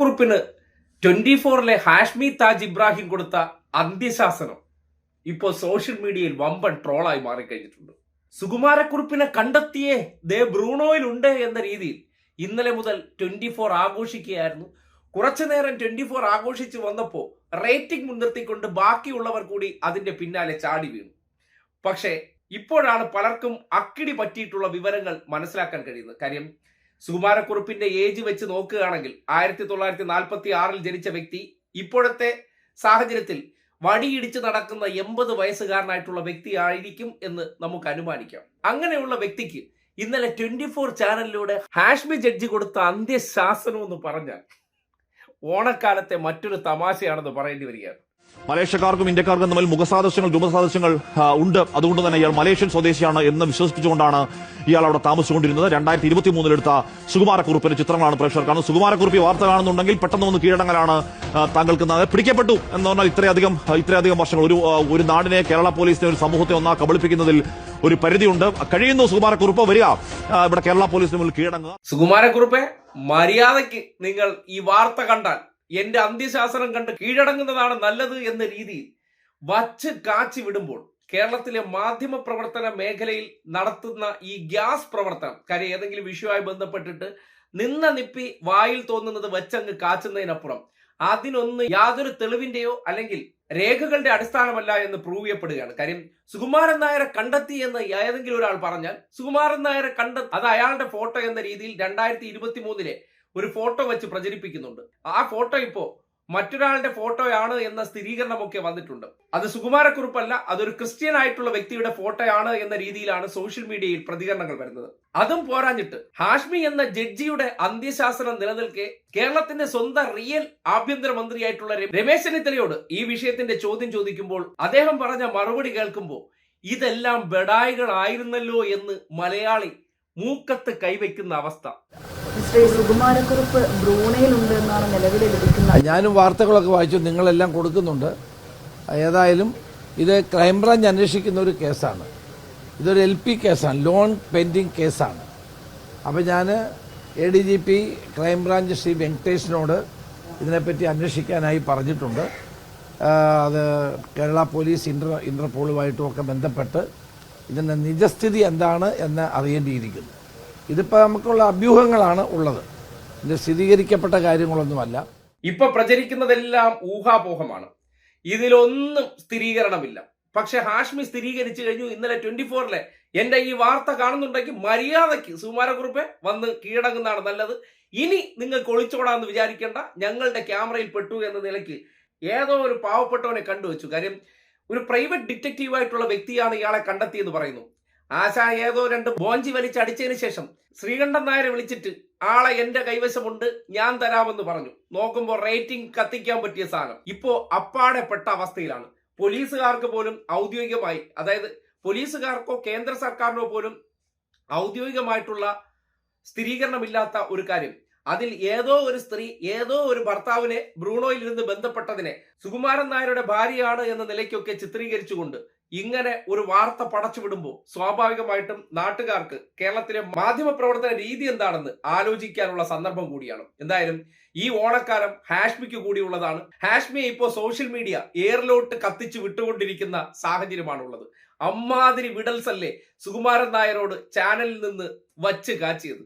കുറിപ്പിന് 24-ലെ ഹാഷ്മി താജ് ഇബ്രാഹിം കൊടുത്ത അന്ത്യശാസനം ഇപ്പോൾ സോഷ്യൽ മീഡിയയിൽ വമ്പൻ ട്രോളായി മാറിക്കഴിഞ്ഞിട്ടുണ്ട്. സുകുമാരക്കുറിപ്പിനെ കണ്ടെത്തിയേ ദേ ബ്രൂണോയിലുണ്ട് എന്ന രീതിയിൽ ഇന്നലെ മുതൽ 24 ആഘോഷിക്കുകയായിരുന്നു. കുറച്ചു നേരം 24 ആഘോഷിച്ച് വന്നപ്പോൾ റേറ്റിംഗ് മുൻനിർത്തിക്കൊണ്ട് ബാക്കിയുള്ളവർ കൂടി അതിന്റെ പിന്നാലെ ചാടി വീണു. പക്ഷേ ഇപ്പോഴാണ് പലർക്കും അക്കിടി പറ്റിയിട്ടുള്ള വിവരങ്ങൾ മനസ്സിലാക്കാൻ കഴിയുന്നത്. കാര്യം സുകുമാരക്കുറിപ്പിന്റെ ഏജ് വെച്ച് നോക്കുകയാണെങ്കിൽ 1946-ൽ ജനിച്ച വ്യക്തി ഇപ്പോഴത്തെ സാഹചര്യത്തിൽ വടിയിടിച്ച് നടക്കുന്ന 80 വയസ്സുകാരനായിട്ടുള്ള വ്യക്തി ആയിരിക്കും എന്ന് നമുക്ക് അനുമാനിക്കാം. അങ്ങനെയുള്ള വ്യക്തിക്ക് ഇന്നലെ 24 ചാനലിലൂടെ ഹാഷ്മി ജഡ്ജി കൊടുത്ത അന്ത്യശാസനം എന്ന് പറഞ്ഞാൽ ഓണക്കാലത്തെ മറ്റൊരു തമാശയാണെന്ന് പറയേണ്ടി വരികയാണ്. മലേഷ്യക്കാർക്കും ഇന്ത്യക്കാർക്കും തമ്മിൽ മുഖസാദൃശ്യങ്ങൾ രൂപസാദൃശ്യങ്ങൾ ഉണ്ട്. അതുകൊണ്ട് തന്നെ ഇയാൾ മലേഷ്യൻ സ്വദേശിയാണ് എന്ന് വിശ്വസിപ്പിച്ചുകൊണ്ടാണ് ഇയാൾ അവിടെ താമസിച്ചുകൊണ്ടിരുന്നത്. 2023 എടുത്ത സുകുമാരക്കുറിപ്പിന്റെ ചിത്രങ്ങളാണ് പ്രേക്ഷകർ കാണുന്നത്. സുകുമാരക്കുറിപ്പി വാർത്ത കാണുന്നുണ്ടെങ്കിൽ പെട്ടെന്ന് ഒന്ന് കീഴടങ്ങലാണ് താങ്കൾക്ക് പിടിക്കപ്പെട്ടു എന്ന് പറഞ്ഞാൽ ഇത്രയധികം വർഷങ്ങൾ ഒരു നാടിനെ, കേരള പോലീസിനെ, ഒരു സമൂഹത്തെ ഒന്നാ കബളിപ്പിക്കുന്നതിൽ ഒരു പരിധിയുണ്ട്. കഴിയുന്നു സുകുമാരക്കുറിപ്പ് വരിക, ഇവിടെ കേരള പോലീസിന് മുന്നിൽ കീഴടങ്ങുക. സുകുമാരക്കുറിപ്പെ, മര്യാദയ്ക്ക് നിങ്ങൾ ഈ വാർത്ത കണ്ടാൽ എന്റെ അന്ത്യശാസനം കണ്ട് കീഴടങ്ങുന്നതാണ് നല്ലത് എന്ന രീതിയിൽ വച്ച് കാച്ചി വിടുമ്പോൾ കേരളത്തിലെ മാധ്യമ പ്രവർത്തന മേഖലയിൽ നടത്തുന്ന ഈ ഗ്യാസ് പ്രവർത്തനം, കാര്യം ഏതെങ്കിലും വിഷയവുമായി ബന്ധപ്പെട്ടിട്ട് നിപ്പി വായിൽ തോന്നുന്നത് വെച്ചങ്ങ് കാച്ചുന്നതിനപ്പുറം അതിനൊന്ന് യാതൊരു തെളിവിന്റെയോ അല്ലെങ്കിൽ രേഖകളുടെ അടിസ്ഥാനമല്ല എന്ന് പ്രൂവ് ചെയ്യപ്പെടുകയാണ്. കാര്യം സുകുമാരൻ നായരെ കണ്ടെത്തി എന്ന് ഏതെങ്കിലും ഒരാൾ പറഞ്ഞാൽ സുകുമാരൻ നായരെ അത് അയാളുടെ ഫോട്ടോ എന്ന രീതിയിൽ 2023-ലെ ഒരു ഫോട്ടോ വെച്ച് പ്രചരിപ്പിക്കുന്നുണ്ട്. ആ ഫോട്ടോ ഇപ്പോ മറ്റൊരാളുടെ ഫോട്ടോയാണ് എന്ന സ്ഥിരീകരണമൊക്കെ വന്നിട്ടുണ്ട്. അത് സുകുമാരക്കുറിപ്പല്ല, അതൊരു ക്രിസ്ത്യൻ ആയിട്ടുള്ള വ്യക്തിയുടെ ഫോട്ടോയാണ് എന്ന രീതിയിലാണ് സോഷ്യൽ മീഡിയയിൽ പ്രതികരണങ്ങൾ വരുന്നത്. അതും പോരാഞ്ഞിട്ട് ഹാഷ്മി എന്ന ജഡ്ജിയുടെ അന്ത്യശാസനം നിലനിൽക്കെ കേരളത്തിന്റെ സ്വന്തം റിയൽ ആഭ്യന്തര മന്ത്രിയായിട്ടുള്ള രമേശ് ചെന്നിത്തലയോട് ഈ വിഷയത്തിന്റെ ചോദ്യം ചോദിക്കുമ്പോൾ അദ്ദേഹം പറഞ്ഞ മറുപടി കേൾക്കുമ്പോൾ ഇതെല്ലാം ബെഡായികളായിരുന്നല്ലോ എന്ന് മലയാളി മൂക്കത്ത് കൈവയ്ക്കുന്ന അവസ്ഥ. സുകുമാരക്കുറിപ്പ് ബ്രൂണയിലുണ്ട് എന്നാണ് നിലവിൽ ലഭിക്കുന്നത്. ഞാനും വാർത്തകളൊക്കെ വായിച്ചു, നിങ്ങളെല്ലാം കൊടുക്കുന്നുണ്ട്. ഏതായാലും ഇത് ക്രൈംബ്രാഞ്ച് അന്വേഷിക്കുന്ന ഒരു കേസാണ്. ഇതൊരു LP കേസാണ്, ലോൺ പെൻഡിങ് കേസാണ്. അപ്പോൾ ഞാൻ ADGP ക്രൈംബ്രാഞ്ച് ശ്രീ വെങ്കടേഷിനോട് ഇതിനെപ്പറ്റി അന്വേഷിക്കാനായി പറഞ്ഞിട്ടുണ്ട്. അത് കേരള പോലീസ് ഇന്റർപോളുമായിട്ടും ഒക്കെ ബന്ധപ്പെട്ട് ഇതിൻ്റെ നിജസ്ഥിതി എന്താണ് എന്ന് അറിയേണ്ടിയിരിക്കുന്നു. ഇതിപ്പോൾ നമുക്കുള്ള അഭ്യൂഹങ്ങളാണ് ഉള്ളത്, ഇത് സ്ഥിരീകരിക്കപ്പെട്ട കാര്യങ്ങളൊന്നുമല്ല. ഇപ്പൊ പ്രചരിക്കുന്നതെല്ലാം ഊഹാപോഹമാണ്, ഇതിലൊന്നും സ്ഥിരീകരണമില്ല. പക്ഷെ ഹാഷ്മി സ്ഥിരീകരിച്ചു കഴിഞ്ഞു. ഇന്നലെ 24-ലെ എന്റെ ഈ വാർത്ത കാണുന്നുണ്ടെങ്കിൽ മര്യാദയ്ക്ക് സുകുമാരക്കുറിപ്പെ വന്ന് കീഴടങ്ങുന്നതാണ് നല്ലത്. ഇനി നിങ്ങൾക്ക് ഒളിച്ചോടാന്ന് വിചാരിക്കേണ്ട, ഞങ്ങളുടെ ക്യാമറയിൽ പെട്ടു എന്ന നിലയ്ക്ക് ഏതോ ഒരു പാവപ്പെട്ടവനെ കണ്ടുവച്ചു. കാര്യം ഒരു പ്രൈവറ്റ് ഡിറ്റക്റ്റീവായിട്ടുള്ള വ്യക്തിയാണ് ഇയാളെ കണ്ടെത്തിയെന്ന് പറയുന്നു. ആശ ഏതോ 2 ബോഞ്ചി വലിച്ചടിച്ചതിന് ശേഷം ശ്രീകണ്ഠൻ നായരെ വിളിച്ചിട്ട് ആളെ എന്റെ കൈവശമുണ്ട്, ഞാൻ തരാമെന്ന് പറഞ്ഞു. നോക്കുമ്പോൾ റേറ്റിംഗ് കത്തിക്കാൻ പറ്റിയ സാധനം ഇപ്പോ അപ്പാടെ പെട്ട അവസ്ഥയിലാണ്. പോലീസുകാർക്ക് പോലും ഔദ്യോഗികമായി, അതായത് പോലീസുകാർക്കോ കേന്ദ്ര സർക്കാരിനോ പോലും ഔദ്യോഗികമായിട്ടുള്ള സ്ഥിരീകരണമില്ലാത്ത ഒരു കാര്യം, അതിൽ ഏതോ ഒരു സ്ത്രീ ഏതോ ഒരു ഭർത്താവിനെ ബ്രൂണോയിൽ നിന്ന് ബന്ധപ്പെട്ടതിനെ സുകുമാരൻ നായരുടെ ഭാര്യയാണ് എന്ന നിലയ്ക്കൊക്കെ ചിത്രീകരിച്ചുകൊണ്ട് ഇങ്ങനെ ഒരു വാർത്ത പടച്ചുവിടുമ്പോൾ സ്വാഭാവികമായിട്ടും നാട്ടുകാർക്ക് കേരളത്തിലെ മാധ്യമ പ്രവർത്തന രീതി എന്താണെന്ന് ആലോചിക്കാനുള്ള സന്ദർഭം കൂടിയാണ്. എന്തായാലും ഈ ഓണക്കാലം ഹാഷ്മിക്ക് കൂടിയുള്ളതാണ്. ഹാഷ്മിയെ ഇപ്പോൾ സോഷ്യൽ മീഡിയ എയറിലോട്ട് കത്തിച്ചു വിട്ടുകൊണ്ടിരിക്കുന്ന സാഹചര്യമാണുള്ളത്. അമ്മാതിരി വിടൽസല്ലേ സുകുമാരൻ നായരോട് ചാനലിൽ നിന്ന് വച്ച് കാച്ചിയത്.